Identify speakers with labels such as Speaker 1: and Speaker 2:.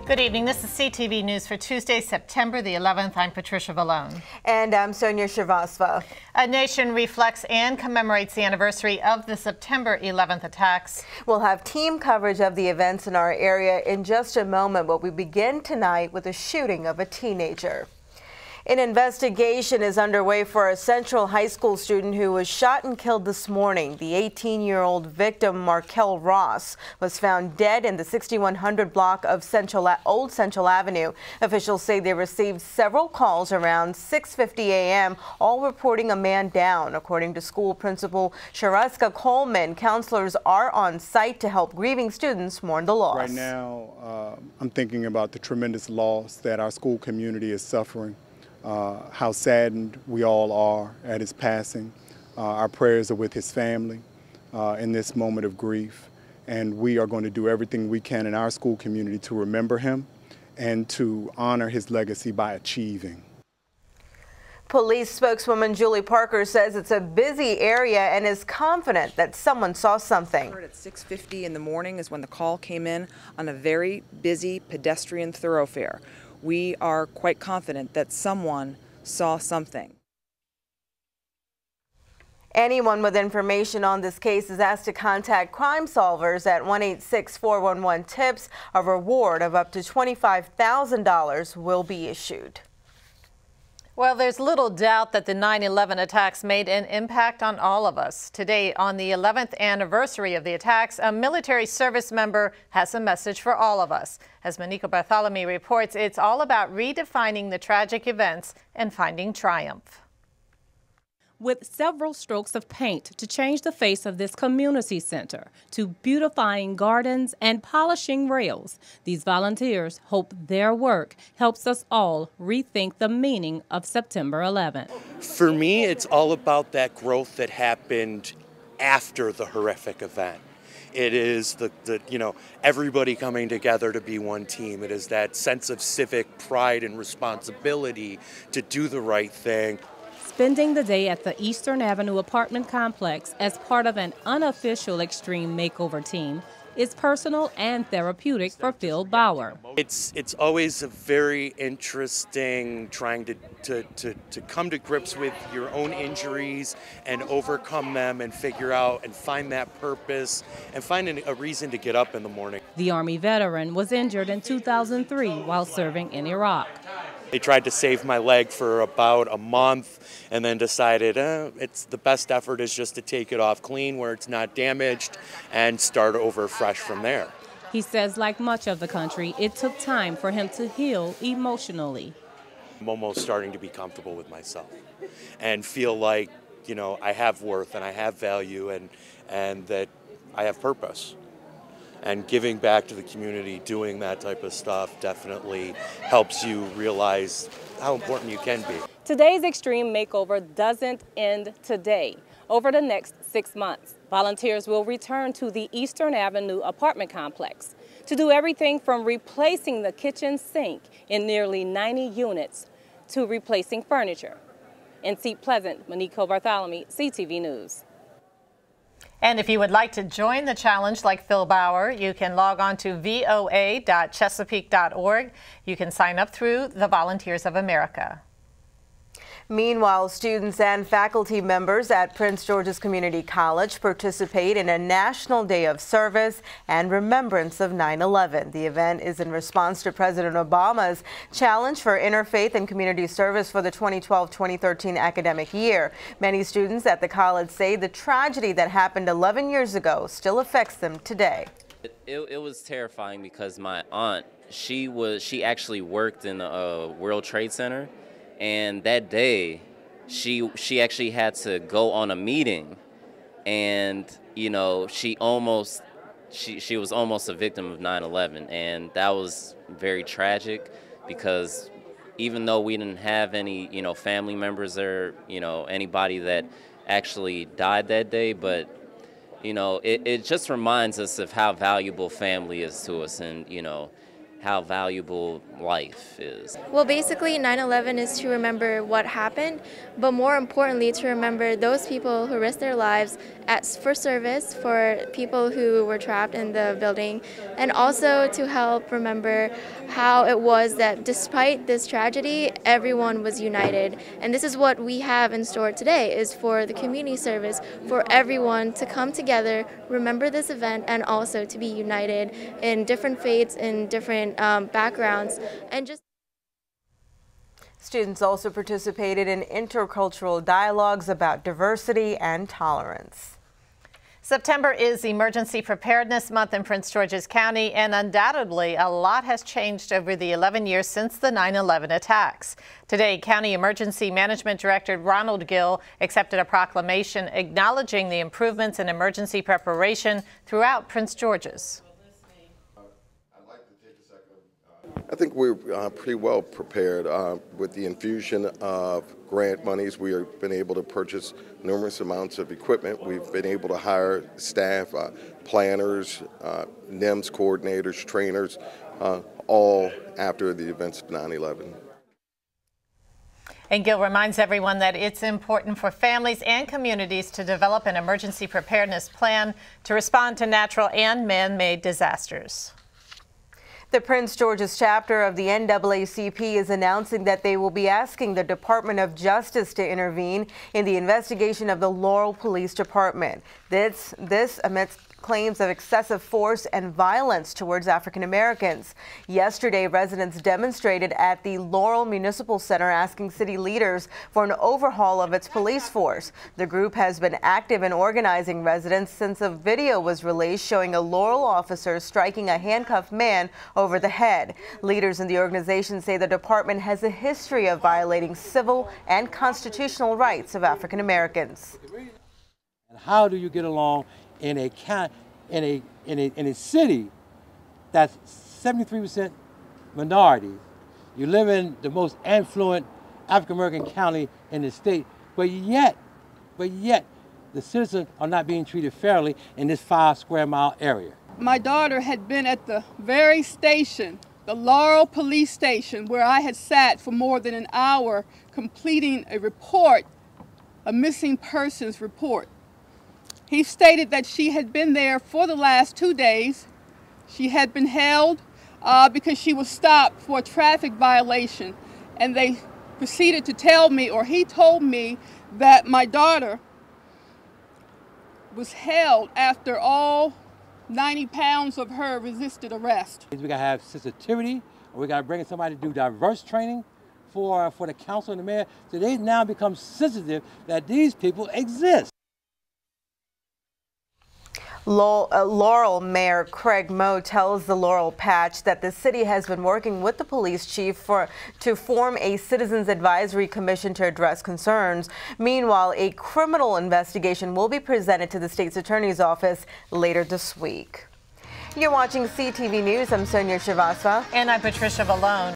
Speaker 1: Good evening. This is CTV News for Tuesday, September the 11th. I'm Patricia Vallone.
Speaker 2: And I'm Sonia Shrivastava.
Speaker 1: A nation reflects and commemorates the anniversary of the September 11th attacks.
Speaker 2: We'll have team coverage of the events in our area in just a moment, but we begin tonight with a shooting of a teenager. An investigation is underway for a Central High School student who was shot and killed this morning. The 18-year-old victim, Markel Ross, was found dead in the 6100 block of Old Central Avenue. Officials say they received several calls around 6:50 a.m., all reporting a man down. According to school principal Sharaska Coleman, counselors are on site to help grieving students mourn the loss.
Speaker 3: Right now, I'm thinking about the tremendous loss that our school community is suffering. How saddened we all are at his passing. Our prayers are with his family in this moment of grief, and we are going to do everything we can in our school community to remember him and to honor his legacy by achieving.
Speaker 2: Police spokeswoman Julie Parker says it's a busy area and is confident that someone saw something.
Speaker 4: At 6:50 in the morning is when the call came in on a very busy pedestrian thoroughfare. We are quite confident that someone saw something.
Speaker 2: Anyone with information on this case is asked to contact Crime Solvers at 1-866-411-TIPS. A reward of up to $25,000 will be issued.
Speaker 1: Well, there's little doubt that the 9/11 attacks made an impact on all of us. Today, on the 11th anniversary of the attacks, a military service member has a message for all of us. As Monique Bartholomew reports, it's all about redefining the tragic events and finding triumph.
Speaker 5: With several strokes of paint to change the face of this community center, to beautifying gardens and polishing rails, these volunteers hope their work helps us all rethink the meaning of September 11th.
Speaker 6: For me, it's all about that growth that happened after the horrific event. It is everybody coming together to be one team. It is that sense of civic pride and responsibility to do the right thing.
Speaker 5: Spending the day at the Eastern Avenue apartment complex as part of an unofficial extreme makeover team is personal and therapeutic for Phil Bauer.
Speaker 6: It's always a very interesting trying to come to grips with your own injuries and overcome them and figure out and find that purpose and find a reason to get up in the morning.
Speaker 5: The Army veteran was injured in 2003 while serving in Iraq.
Speaker 6: They tried to save my leg for about a month and then decided it's the best effort is just to take it off clean where it's not damaged and start over fresh from there.
Speaker 5: He says, like much of the country, it took time for him to heal emotionally.
Speaker 6: I'm almost starting to be comfortable with myself and feel like, I have worth and I have value and that I have purpose. And giving back to the community, doing that type of stuff definitely helps you realize how important you can be.
Speaker 5: Today's extreme makeover doesn't end today. Over the next 6 months, volunteers will return to the Eastern Avenue apartment complex to do everything from replacing the kitchen sink in nearly 90 units to replacing furniture. In Seat Pleasant, Monique Bartholomew, CTV News.
Speaker 1: And if you would like to join the challenge like Phil Bauer, you can log on to voa.chesapeake.org. You can sign up through the Volunteers of America.
Speaker 2: Meanwhile, students and faculty members at Prince George's Community College participate in a National Day of Service and Remembrance of 9/11. The event is in response to President Obama's challenge for interfaith and community service for the 2012-2013 academic year. Many students at the college say the tragedy that happened 11 years ago still affects them today.
Speaker 7: It was terrifying because my aunt, she actually worked in the World Trade Center. And that day, she actually had to go on a meeting, and she was almost a victim of 9/11, and that was very tragic because even though we didn't have any family members or anybody that actually died that day, but it just reminds us of how valuable family is to us, and how valuable life is.
Speaker 8: Well, basically 9/11 is to remember what happened, but more importantly to remember those people who risked their lives for service, for people who were trapped in the building, and also to help remember how it was that despite this tragedy, everyone was united. And this is what we have in store today, is for the community service, for everyone to come together, remember this event, and also to be united in different faiths, in different backgrounds, and just.
Speaker 2: Students also participated in intercultural dialogues about diversity and tolerance.
Speaker 1: September is Emergency Preparedness Month in Prince George's County, and undoubtedly a lot has changed over the 11 years since the 9/11 attacks. Today, County Emergency Management Director Ronald Gill accepted a proclamation acknowledging the improvements in emergency preparation throughout Prince George's.
Speaker 9: I think we're pretty well prepared with the infusion of grant monies. We have been able to purchase numerous amounts of equipment. We've been able to hire staff, planners, NIMS coordinators, trainers, all after the events of 9/11.
Speaker 1: And Gill reminds everyone that it's important for families and communities to develop an emergency preparedness plan to respond to natural and man-made disasters.
Speaker 2: The Prince George's chapter of the NAACP is announcing that they will be asking the Department of Justice to intervene in the investigation of the Laurel Police Department. This amidst claims of excessive force and violence towards African Americans. Yesterday, residents demonstrated at the Laurel Municipal Center asking city leaders for an overhaul of its police force. The group has been active in organizing residents since a video was released showing a Laurel officer striking a handcuffed man over the head. Leaders in the organization say the department has a history of violating civil and constitutional rights of African Americans.
Speaker 10: And how do you get along in a city that's 73% minority? You live in the most affluent African American county in the state, but yet the citizens are not being treated fairly in this 5 square mile area.
Speaker 11: My daughter had been at the very station, the Laurel Police Station, where I had sat for more than an hour completing a report, a missing persons report. He stated that she had been there for the last 2 days. She had been held because she was stopped for a traffic violation. And they proceeded to tell me, or he told me, that my daughter was held after all 90 pounds of her resisted arrest.
Speaker 10: We gotta have sensitivity, or we gotta bring in somebody to do diverse training for the council and the mayor, so they now become sensitive that these people exist.
Speaker 2: Laurel Mayor Craig Moe tells the Laurel Patch that the city has been working with the police chief to form a citizens advisory commission to address concerns. Meanwhile, a criminal investigation will be presented to the state's attorney's office later this week. You're watching CTV News. I'm Sonia Srivastava.
Speaker 1: And I'm Patricia Vallone.